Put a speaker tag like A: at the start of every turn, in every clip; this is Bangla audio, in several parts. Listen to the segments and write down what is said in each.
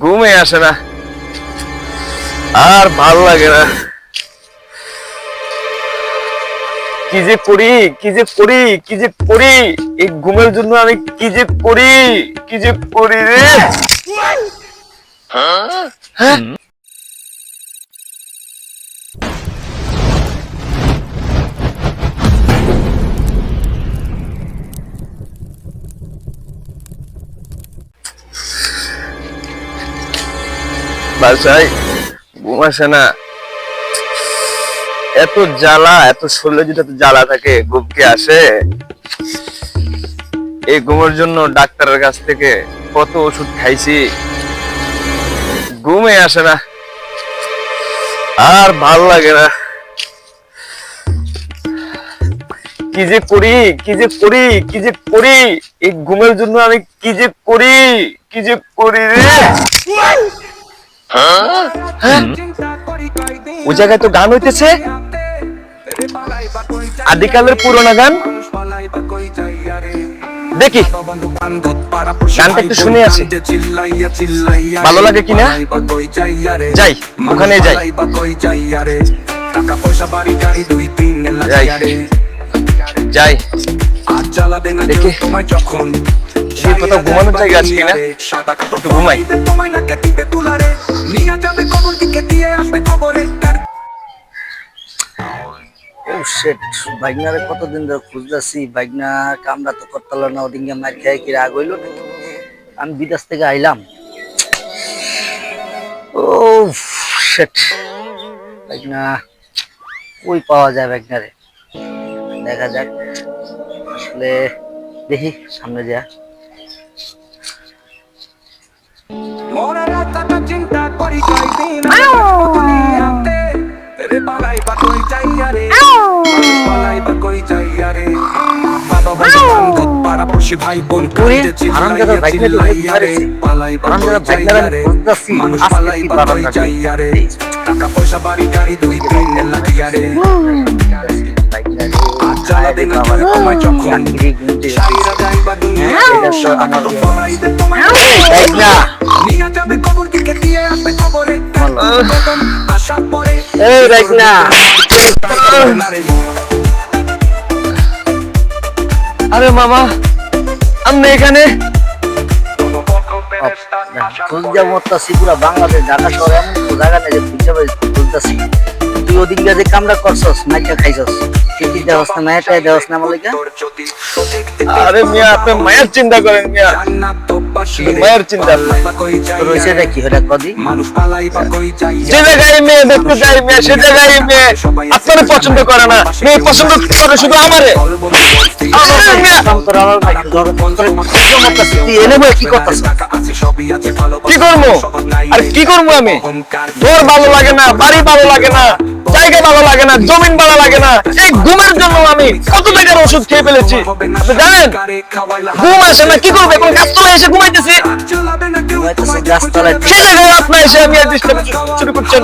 A: ঘুমে আসে না, আর ভাল লাগে না। কি যে করি, কি যে করি, কি যে করি, এই ঘুমের জন্য আমি কি যে করি, কি যে করি রে। হ্যাঁ, বাসায় ঘুম আসে না, এত জ্বালা, এত শরীরে যদি এত জ্বালা থাকে ঘুম কি আসে? এই ঘুমের জন্য ডাক্তারের কাছ থেকে কত ওষুধ খাইছি, ঘুমে আসে না, আর ভাল লাগে না। কি যে করি, কি যে করি, কি যে করি, এই ঘুমের জন্য আমি কি যে করি, কি যে করি রে। হ্যাঁ, ওই জায়গায় তো গান হইতেছে, আদিকালের পুরোনো গান। দেখি গানটা একটু শুনে আসি, ভালো লাগে কিনা। যাই, ওখানে যাই, যাই, দেখি কোথাও ঘুমানোর জায়গা আছে কিনা, একটু ঘুমাই।
B: বাইকনারে কতদিন ধরে খুঁজতেছি, বাইকনা কামরা তো করতাল না, ওদিকে মার খেয়ে কি রাগ হইলো নাকি। আমি বিদেশ থেকে আইলাম, ও শিট, বাইকনা কই পাওয়া যায় বাইকনারে, দেখা যাক। আসলে দেখি সামনে যা।
A: আরে মামা, আপনি এখানে?
B: পুরা বাংলাদেশ, ঢাকা শহরে এমন কোনো জায়গা নেই যে খুঁজতেছি। তুই ওদিন যে কামরা করছস, মাইকা খাইছস, সেটি দেওয়াস না, মায়াটাই দেওয়াস না আমার লেগে।
A: আরে মিয়া, আপনি মায়ের চিন্তা করেন মিয়া, মায়ের চিন্তা
B: রয়েছে কি হলে কদি
A: যে জায়গায় মেয়ে দেখতে চাই মেয়ে, সে জায়গায় মেয়ে আপনার পছন্দ করে না, মেয়ে পছন্দ করে শুধু আমারে। কি করবো আর কি করবো আমি? তোর ভালো লাগে না, বাড়ি ভালো লাগে না, জায়গা ভালো লাগে না, জমিন ভালো লাগে না, এই ঘুমের জন্য আমি কত টাকার ওষুধ খেয়ে ফেলেছি। আপনি জানেন ঘুম আসে না, কি করবো? এখন গাছতলায় এসে ঘুমাইতেছি, সে জায়গায় আপনার এসে আমি শুরু করছেন।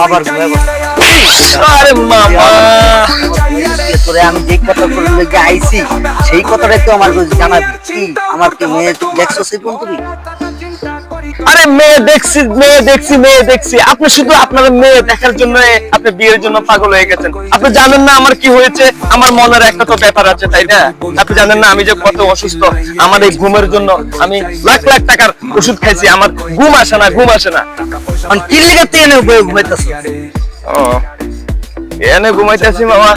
B: আবার
A: আরে মামা,
B: আমি যে কথা বলে আইছি সেই কথাটাই তো আমার জানাবি। কি আমার কি মেয়ে দেখছো সেই কোন তুমি?
A: আরে মেয়ে দেখছি, মেয়ে দেখছি, মেয়ে দেখছি, আপনি শুধু আপনার মেয়ে দেখার জন্য আপনি বিয়ের জন্য পাগল হয়ে গেছেন। আপনি জানেন না আমার কি হয়েছে, আমার মনের একটা তো ব্যাপার আছে, তাই না? আপনি জানেন না আমি যে কত অসুস্থ, আমার এই ঘুমের জন্য আমি লাখ লাখ টাকার ওষুধ খাইছি, আমার ঘুম আসে না, ঘুম আসে না।
B: কি লেগে তুই এনে ঘুমাইতেছ?
A: ও এনে ঘুমাইতেছি মামা,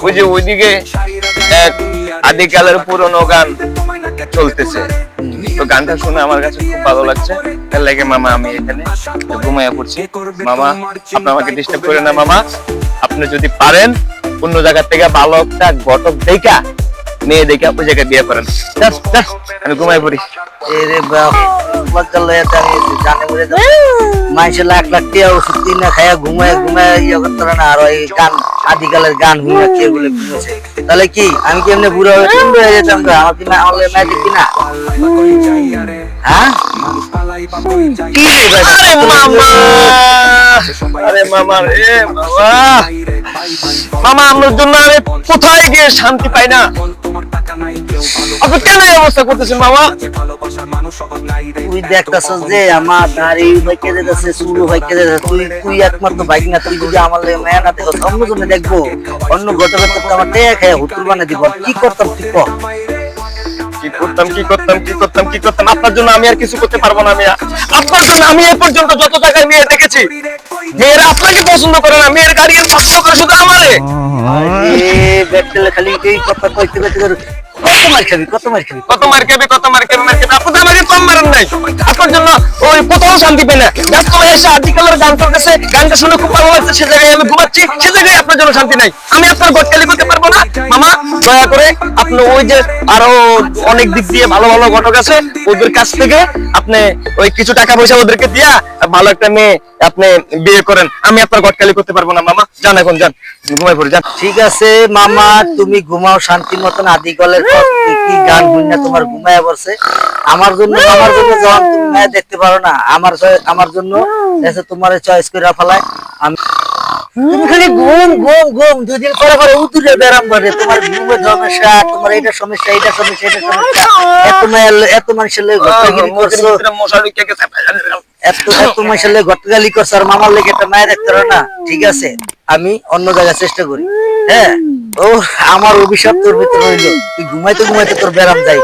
A: ওই যে ওইদিকে এক আদিকালের পুরনো গান চলতেছে, তো গানটা শুনে আমার কাছে খুব ভালো লাগছে, তার লাগে মামা আমি এখানে ঘুমাইয়া পড়ছি। মামা আপনি আমাকে ডিস্টার্ব করেন না মামা, আপনি যদি পারেন অন্য জায়গা থেকে ভালো একটা ঘটক দেখা মেয়ে দেখে ওই জায়গায় বিয়ে করেন, আমি ঘুমাই পড়ি।
B: মানুষের লাখ লাখ টাকা ওষুধ কিনা খাইয়া ঘুমায় ঘুমায় ইয়ে করতে পারে না, আর ওই গান আদিকালের গান শুনে কে বলে ঘুমেছে। তাহলে কি আমি কি এমনি বুড়ো হয়ে যেতাম? আমার কি আমাদের ম্যাচ দেখি না? হ্যাঁ কি রে ভাই?
A: আরে মামা রে মামা, মামা আমার জন্য আমি কোথায় গিয়ে শান্তি পাই না। আপনি কেন এই অবস্থা করতেছেন মামা?
B: তুই দেখতেছস যে আমার দাড়ি ভাইকে যেতেছে, চুল ভাইকে যেতেছে, তুই একমাত্র বাইক না, তুই যদি আমার লাগে মায়া না দেখো, অন্য জনে দেখবো, অন্য গতকাল তো আমার টেয়া খায় হুতুল বানিয়ে দিব। কি করতাম তুই কর?
A: কি করতাম আপনার জন্য আমি আর কিছু করতে পারবো না। আমি আপনার জন্য আমি এই পর্যন্ত যত টাকায় মেয়ে দেখেছি, মেয়েরা আপনাকে পছন্দ করে না, মেয়ের গার্ডিয়ান পছন্দ করে শুধু আমারে।
B: খালি এই কথা কইতে কইতে কত মার খাবি, কত মার খাবি,
A: কত মার খাবি। আপনি তো আমাকে কম মারেন নাই। আপনার জন্য ওই কোথাও শান্তি পাই না। ব্যস্ত হয়ে এসে আদিকালের গান চলতেছে, গানটা শুনে খুব ভালো লাগছে, সে জায়গায় আমি ঘুমাচ্ছি, সে জায়গায় আপনার জন্য শান্তি নাই। আমি আপনার গটকালি করতে পারবো না মামা। দয়া করে আপনি ওই যে আরো অনেক দিক দিয়ে ভালো ভালো ঘটক আছে, ওদের কাছ থেকে আপনি ওই কিছু টাকা পয়সা ওদেরকে দিয়া ভালো একটা মেয়ে আপনি বিয়ে করেন। আমি আপনার গটকালি করতে পারবো না মামা। যান এখন, যান ঘুমাই পড়ে যান।
B: ঠিক আছে মামা, তুমি ঘুমাও শান্তি মতন। আদিকালের কি গান গুন্না তোমার ঘুমায় পড়ছে। আমার জন্য যখন তুমি মেয়ে দেখতে পারো না, আমার জন্য এসে তোমার চয়েস করে ফেলায়। আমি তুমি খালি ঘুম ঘুম ঘুম, দুদিন পরে পরে উতুরে বেরাম করে। তোমার ঘুমের সমস্যা, তোমার এটা সমস্যা, এটা সমস্যা, এটা সমস্যা। এত মানুষের লোক ঘটকালি করছো, এত মানুষের লোক ঘটকালি করছো, আর মামার লেগে একটা মায়ের দেখতে পারো না। ঠিক আছে, আমি অন্য জায়গায় চেষ্টা করি। হ্যাঁ, ও আমার অভিশাপ তোর ভিতরে রইলো, তুই ঘুমাইতে ঘুমাইতে তোর বেরাম যাই।